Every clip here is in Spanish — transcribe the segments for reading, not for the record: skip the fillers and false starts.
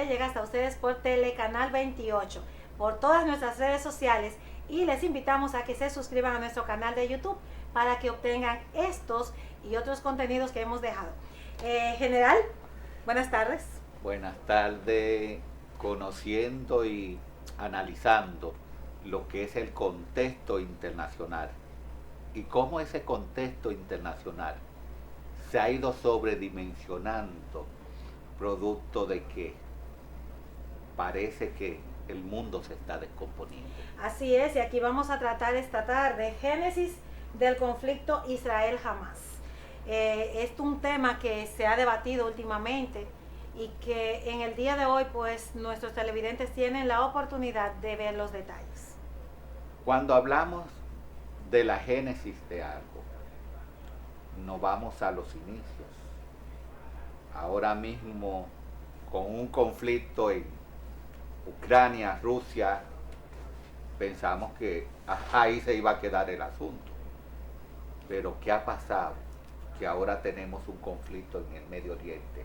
llega hasta ustedes por Telecanal 28, por todas nuestras redes sociales, y les invitamos a que se suscriban a nuestro canal de YouTube para que obtengan estos y otros contenidos que hemos dejado. General, buenas tardes. Buenas tardes, conociendo y analizando lo que es el contexto internacional y cómo ese contexto internacional se ha ido sobredimensionando producto de que parece que el mundo se está descomponiendo. Así es, y aquí vamos a tratar esta tarde génesis del conflicto Israel-Hamás. Es un tema que se ha debatido últimamente y que en el día de hoy pues nuestros televidentes tienen la oportunidad de ver los detalles. Cuando hablamos de la génesis de algo, nos vamos a los inicios. Ahora mismo, con un conflicto en Ucrania, Rusia, pensamos que ahí se iba a quedar el asunto. Pero ¿qué ha pasado? Que ahora tenemos un conflicto en el Medio Oriente,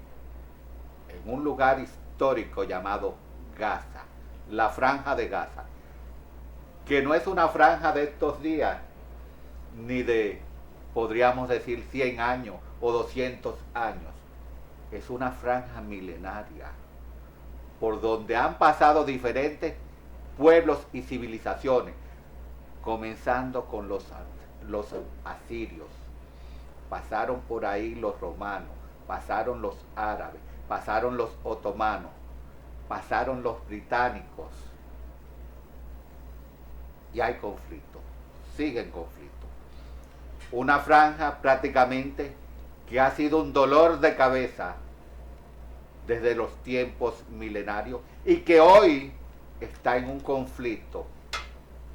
en un lugar histórico llamado Gaza, la Franja de Gaza, que no es una franja de estos días, ni de, podríamos decir, 100 años o 200 años. Es una franja milenaria, por donde han pasado diferentes pueblos y civilizaciones, comenzando con los asirios. Pasaron por ahí los romanos, pasaron los árabes, pasaron los otomanos, pasaron los británicos. Y hay conflicto, siguen conflicto. Una franja prácticamente que ha sido un dolor de cabeza desde los tiempos milenarios y que hoy está en un conflicto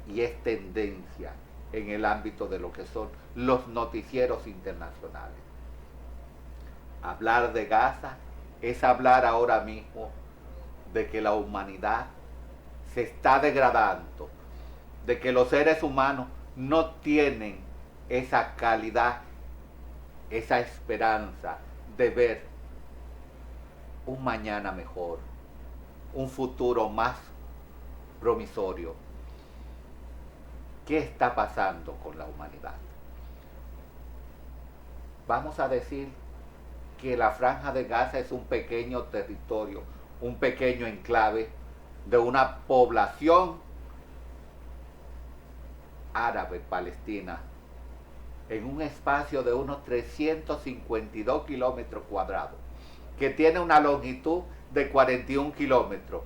y es tendencia en el ámbito de lo que son los noticieros internacionales. Hablar de Gaza es hablar ahora mismo de que la humanidad se está degradando, de que los seres humanos no tienen esa calidad, esa esperanza de ver un mañana mejor, un futuro más promisorio. ¿Qué está pasando con la humanidad? Vamos a decir que la Franja de Gaza es un pequeño territorio, un pequeño enclave de una población árabe palestina en un espacio de unos 352 kilómetros cuadrados, que tiene una longitud de 41 kilómetros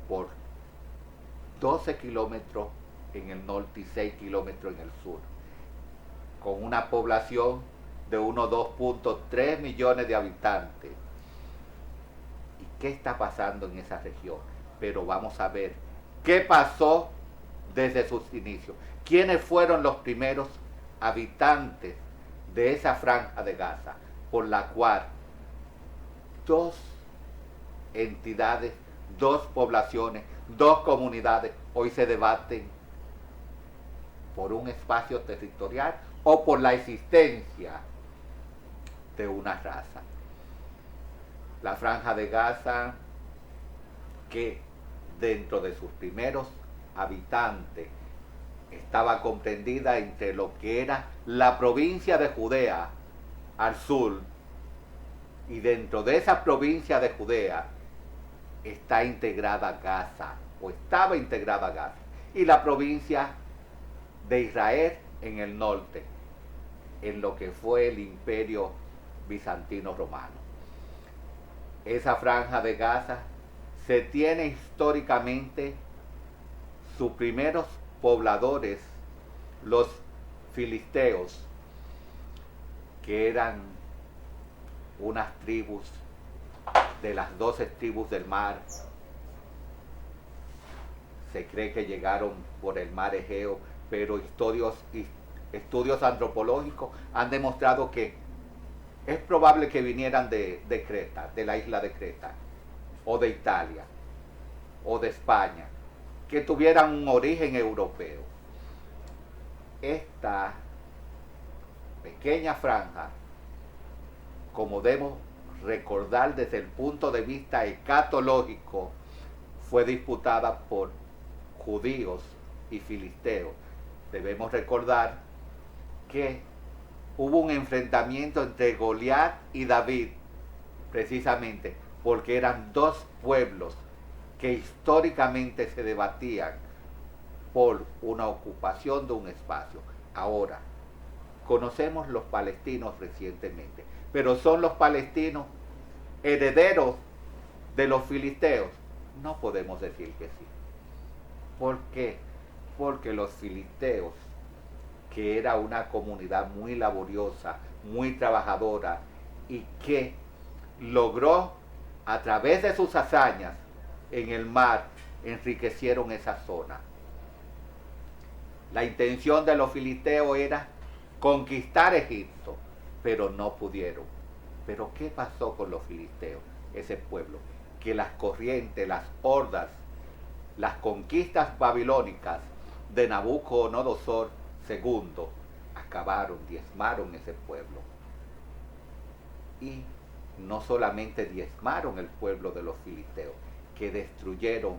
por 12 kilómetros en el norte y 6 kilómetros en el sur, con una población de unos 2.3 millones de habitantes. ¿Y qué está pasando en esa región? Pero vamos a ver qué pasó desde sus inicios. ¿Quiénes fueron los primeros habitantes de esa franja de Gaza, por la cual dos entidades, dos poblaciones, dos comunidades hoy se debaten por un espacio territorial o por la existencia de una raza? La Franja de Gaza, que dentro de sus primeros habitantes estaba comprendida entre lo que era la provincia de Judea al sur, y dentro de esa provincia de Judea está integrada Gaza, o estaba integrada Gaza, y la provincia de Israel en el norte, en lo que fue el imperio bizantino romano. Esa franja de Gaza se tiene históricamente sus primeros pobladores, los filisteos, que eran unas tribus de las 12 tribus del mar. Se cree que llegaron por el mar Egeo, pero estudios antropológicos han demostrado que es probable que vinieran de Creta, de la isla de Creta, o de Italia, o de España, que tuvieran un origen europeo. Esta pequeña franja, como debemos recordar desde el punto de vista escatológico, fue disputada por judíos y filisteos. Debemos recordar que hubo un enfrentamiento entre Goliat y David, precisamente porque eran dos pueblos que históricamente se debatían por una ocupación de un espacio. Ahora, conocemos los palestinos recientemente, pero ¿son los palestinos herederos de los filisteos? No podemos decir que sí. ¿Por qué? Porque los filisteos, que era una comunidad muy laboriosa, muy trabajadora, y que logró, a través de sus hazañas en el mar, enriquecieron esa zona. La intención de los filisteos era conquistar Egipto, pero no pudieron. Pero ¿qué pasó con los filisteos, ese pueblo? Que las corrientes, las hordas, las conquistas babilónicas de Nabucodonosor II acabaron, diezmaron ese pueblo. Y no solamente diezmaron el pueblo de los filisteos, que destruyeron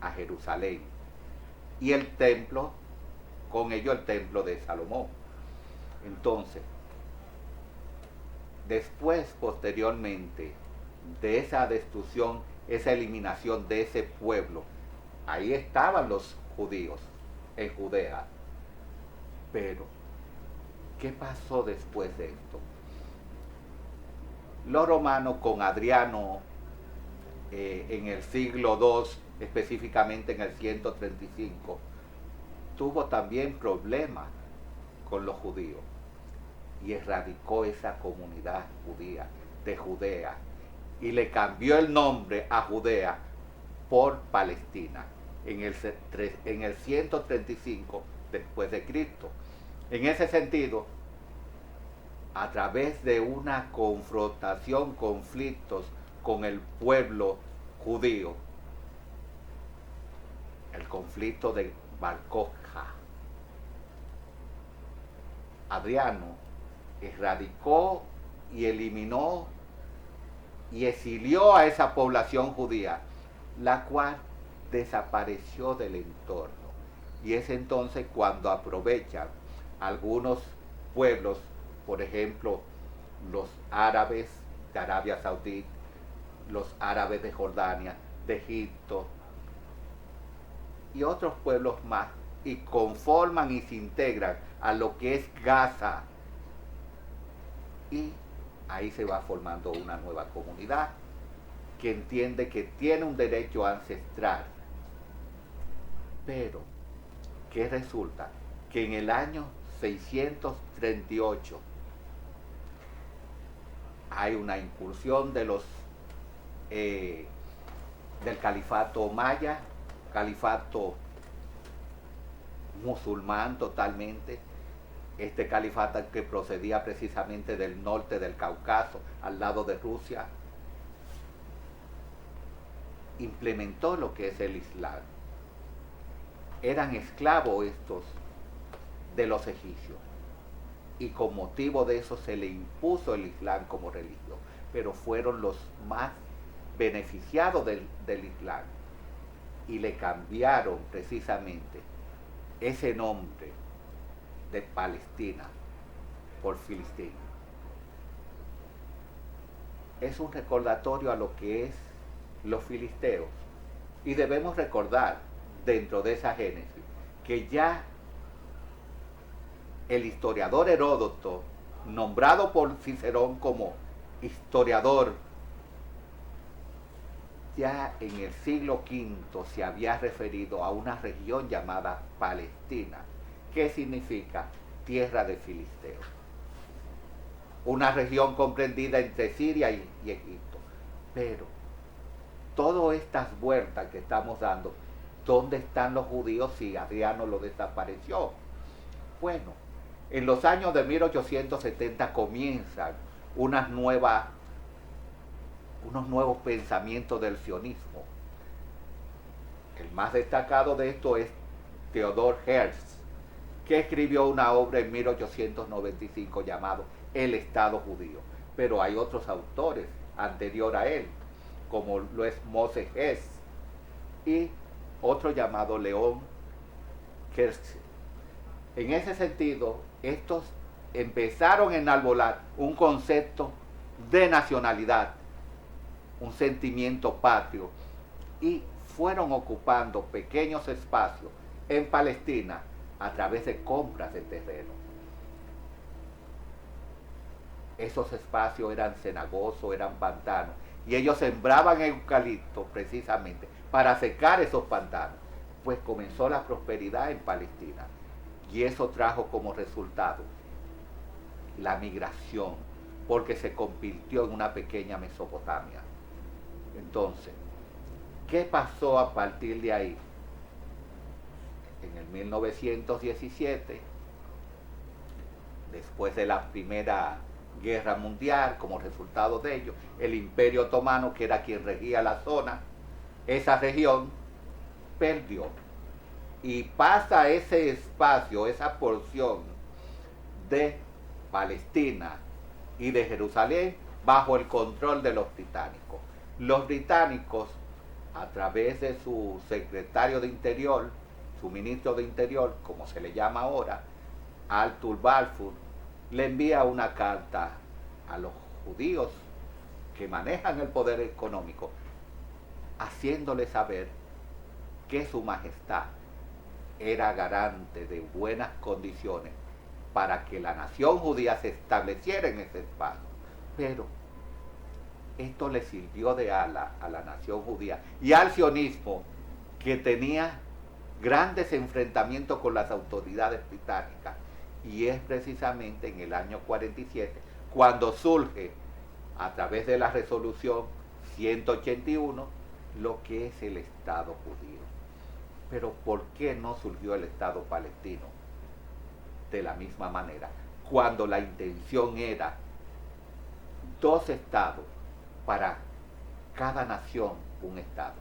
a Jerusalén y el templo, con ello el templo de Salomón. Entonces, después, posteriormente, de esa destrucción, esa eliminación de ese pueblo, ahí estaban los judíos en Judea. Pero, ¿qué pasó después de esto? Los romanos, con Adriano, en el siglo II, específicamente en el 135, tuvo también problemas con los judíos y erradicó esa comunidad judía de Judea y le cambió el nombre a Judea por Palestina en el 135 después de Cristo. En ese sentido, a través de una confrontación, conflictos con el pueblo judío, el conflicto de Bar Kokhba, Adriano erradicó y eliminó y exilió a esa población judía, la cual desapareció del entorno. Y es entonces cuando aprovechan algunos pueblos, por ejemplo, los árabes de Arabia Saudita, los árabes de Jordania, de Egipto y otros pueblos más, y conforman y se integran a lo que es Gaza. Y ahí se va formando una nueva comunidad que entiende que tiene un derecho ancestral. Pero, ¿qué resulta? Que en el año 638 hay una incursión de los del califato maya, califato musulmán totalmente, este califato que procedía precisamente del norte del Cáucaso, al lado de Rusia, implementó lo que es el Islam. Eran esclavos estos de los egipcios, y con motivo de eso se le impuso el Islam como religión, pero fueron los más beneficiados del Islam, y le cambiaron precisamente ese nombre de Palestina por Filistina. Es un recordatorio a lo que es los filisteos, y debemos recordar dentro de esa génesis que ya el historiador Heródoto, nombrado por Cicerón como historiador, ya en el siglo V se había referido a una región llamada Palestina, que significa tierra de filisteos. Una región comprendida entre Siria y Egipto. Pero todas estas vueltas que estamos dando, ¿dónde están los judíos si Adriano lo desapareció? Bueno, en los años de 1870 comienzan unos nuevos pensamientos del sionismo. El más destacado de esto es Theodor Herzl, que escribió una obra en 1895 llamado El Estado Judío. Pero hay otros autores anterior a él, como lo es Moses Hess y otro llamado León Kersey. En ese sentido, estos empezaron a enarbolar un concepto de nacionalidad, un sentimiento patrio, y fueron ocupando pequeños espacios en Palestina a través de compras de terreno. Esos espacios eran cenagosos, eran pantanos, y ellos sembraban eucalipto precisamente para secar esos pantanos. Pues comenzó la prosperidad en Palestina, y eso trajo como resultado la migración, porque se convirtió en una pequeña Mesopotamia. Entonces, ¿qué pasó a partir de ahí? En el 1917, después de la Primera Guerra Mundial, como resultado de ello, el Imperio Otomano, que era quien regía la zona, esa región perdió. Y pasa ese espacio, esa porción de Palestina y de Jerusalén bajo el control de los británicos. Los británicos, a través de su secretario de Interior, su ministro de Interior, como se le llama ahora, Arthur Balfour, le envía una carta a los judíos que manejan el poder económico, haciéndole saber que su majestad era garante de buenas condiciones para que la nación judía se estableciera en ese espacio. Pero esto le sirvió de ala a la nación judía y al sionismo, que tenía grandes enfrentamientos con las autoridades británicas. Y es precisamente en el año 47 cuando surge, a través de la resolución 181, lo que es el Estado judío. Pero ¿por qué no surgió el Estado palestino de la misma manera, cuando la intención era 2 estados para cada nación, un estado?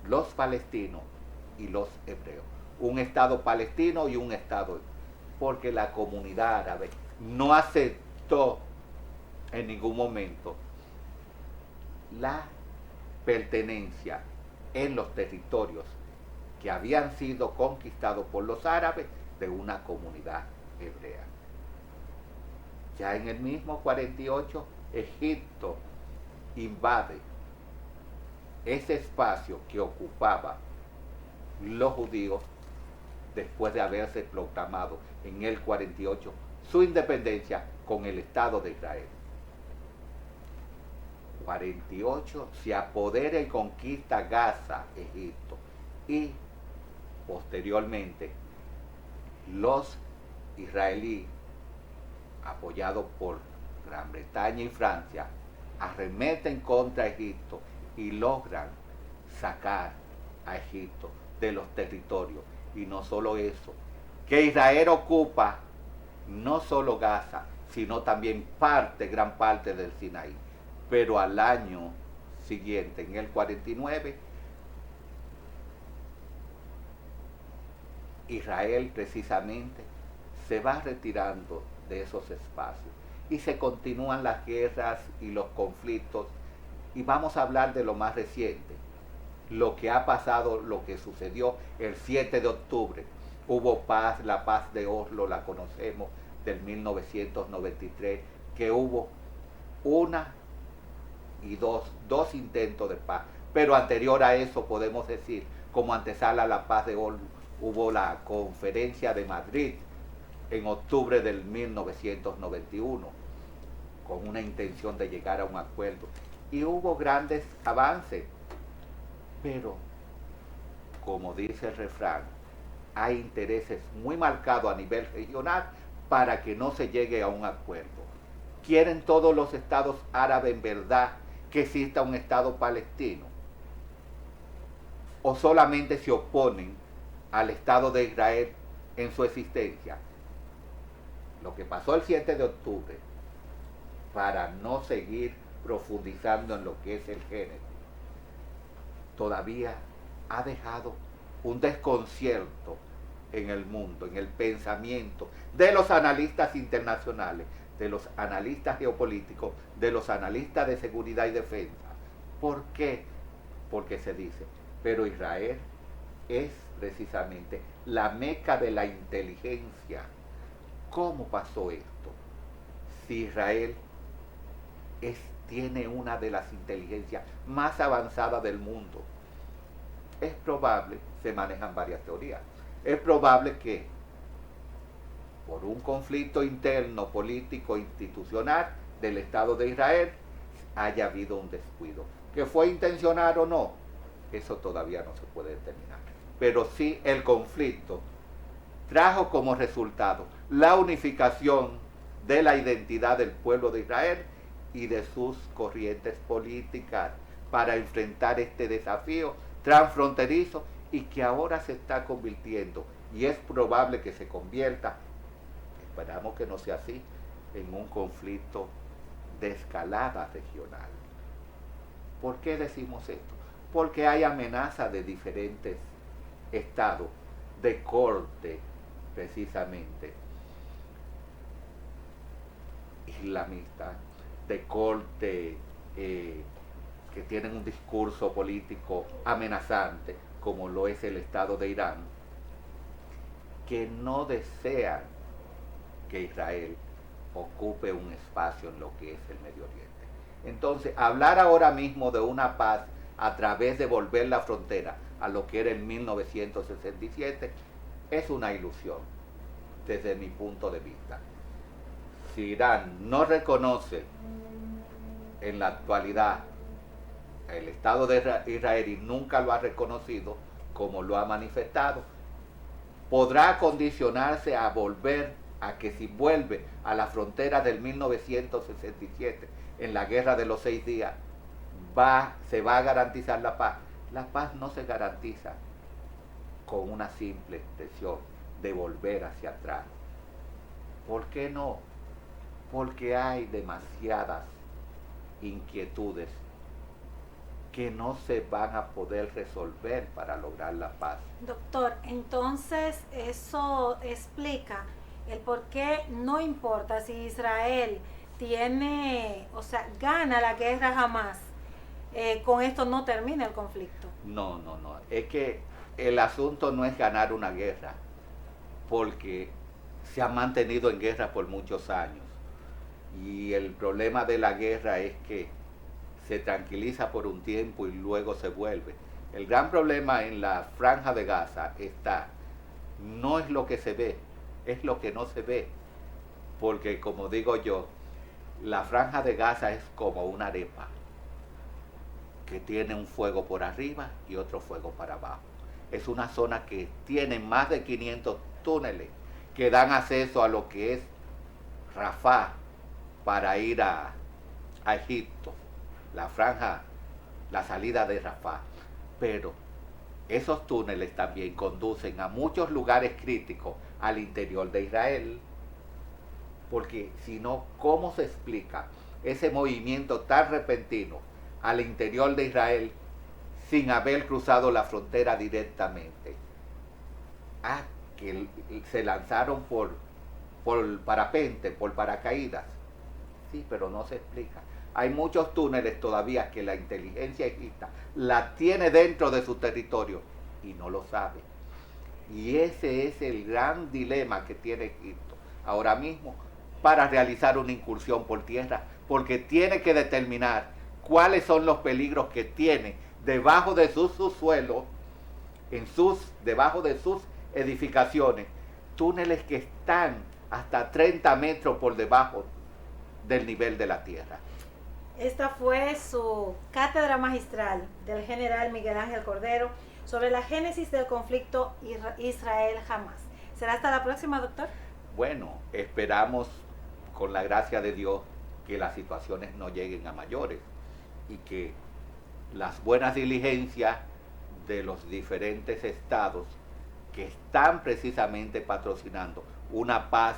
Los palestinos y los hebreos. Un estado palestino y un estado, porque la comunidad árabe no aceptó en ningún momento la pertenencia en los territorios que habían sido conquistados por los árabes de una comunidad hebrea. Ya en el mismo 48, Egipto invade ese espacio que ocupaba los judíos después de haberse proclamado en el 48 su independencia con el Estado de Israel. 48 se apodera y conquista Gaza, Egipto, y posteriormente los israelíes, apoyados por Gran Bretaña y Francia, arremeten contra Egipto y logran sacar a Egipto de los territorios. Y no solo eso, que Israel ocupa no solo Gaza, sino también gran parte del Sinaí. Pero al año siguiente, en el 49, Israel precisamente se va retirando de esos espacios y se continúan las guerras y los conflictos. Y vamos a hablar de lo más reciente, lo que ha pasado, lo que sucedió el 7 de octubre. Hubo paz, la paz de Oslo, la conocemos, del 1993, que hubo dos intentos de paz. Pero anterior a eso, podemos decir, como antesala a la paz de Oslo, hubo la Conferencia de Madrid en octubre del 1991, con una intención de llegar a un acuerdo. Y hubo grandes avances, pero, como dice el refrán, hay intereses muy marcados a nivel regional para que no se llegue a un acuerdo. ¿Quieren todos los estados árabes en verdad que exista un estado palestino? ¿O solamente se oponen al Estado de Israel en su existencia? Lo que pasó el 7 de octubre, para no seguir profundizando en lo que es el género, todavía ha dejado un desconcierto en el mundo, en el pensamiento de los analistas internacionales, de los analistas geopolíticos, de los analistas de seguridad y defensa. ¿Por qué? Porque se dice, pero Israel es precisamente la meca de la inteligencia. ¿Cómo pasó esto? Si Israel tiene una de las inteligencias más avanzadas del mundo, es probable, se manejan varias teorías, es probable que por un conflicto interno, político, institucional del Estado de Israel, haya habido un descuido. ¿Que fue intencional o no? Eso todavía no se puede determinar. Pero sí el conflicto trajo como resultado la unificación de la identidad del pueblo de Israel y de sus corrientes políticas para enfrentar este desafío transfronterizo y que ahora se está convirtiendo, y es probable que se convierta, esperamos que no sea así, en un conflicto de escalada regional. ¿Por qué decimos esto? Porque hay amenazas de diferentes estados de corte, precisamente, islamista, de corte que tienen un discurso político amenazante, como lo es el Estado de Irán, que no desean que Israel ocupe un espacio en lo que es el Medio Oriente. Entonces, hablar ahora mismo de una paz a través de volver la frontera a lo que era en 1967 es una ilusión, desde mi punto de vista. Si Irán no reconoce en la actualidad el Estado de Israel y nunca lo ha reconocido como lo ha manifestado, podrá condicionarse a volver a que si vuelve a la frontera del 1967 en la guerra de los 6 días se va a garantizar la paz. La paz no se garantiza con una simple expresión de volver hacia atrás. ¿Por qué no? Porque hay demasiadas inquietudes que no se van a poder resolver para lograr la paz. Doctor, entonces eso explica el por qué no importa si Israel gana la guerra jamás, con esto no termina el conflicto. No, es que el asunto no es ganar una guerra, porque se ha mantenido en guerra por muchos años, y el problema de la guerra es que se tranquiliza por un tiempo y luego se vuelve. El gran problema en la Franja de Gaza no es lo que se ve, es lo que no se ve, porque como digo yo, la Franja de Gaza es como una arepa que tiene un fuego por arriba y otro fuego para abajo. Es una zona que tiene más de 500 túneles que dan acceso a lo que es Rafah para ir a Egipto, la franja, la salida de Rafah. Pero esos túneles también conducen a muchos lugares críticos al interior de Israel, porque si no, ¿cómo se explica ese movimiento tan repentino al interior de Israel sin haber cruzado la frontera directamente? Que se lanzaron por parapente, por paracaídas. Sí, pero no se explica. Hay muchos túneles todavía que la inteligencia egipcia la tiene dentro de su territorio y no lo sabe. Y ese es el gran dilema que tiene Egipto ahora mismo para realizar una incursión por tierra, porque tiene que determinar cuáles son los peligros que tiene debajo de sus subsuelos, debajo de sus edificaciones, túneles que están hasta 30 metros por debajo del nivel de la tierra. Esta fue su cátedra magistral del general Miguel Ángel Cordero sobre la génesis del conflicto Israel-Hamás. ¿Será hasta la próxima, doctor? Bueno, esperamos con la gracia de Dios que las situaciones no lleguen a mayores y que las buenas diligencias de los diferentes estados que están precisamente patrocinando una paz,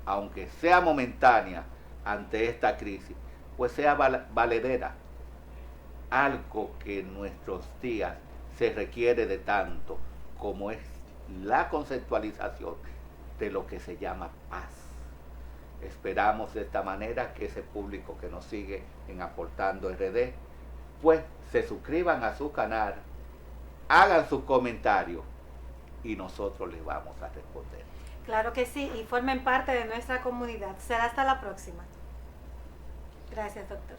aunque sea momentánea ante esta crisis, pues sea valedera, algo que en nuestros días se requiere de tanto como es la conceptualización de lo que se llama paz. Esperamos de esta manera que ese público que nos sigue en Aportando RD, pues se suscriban a su canal, hagan sus comentarios y nosotros les vamos a responder. Claro que sí, y formen parte de nuestra comunidad. Será hasta la próxima. Gracias, doctor.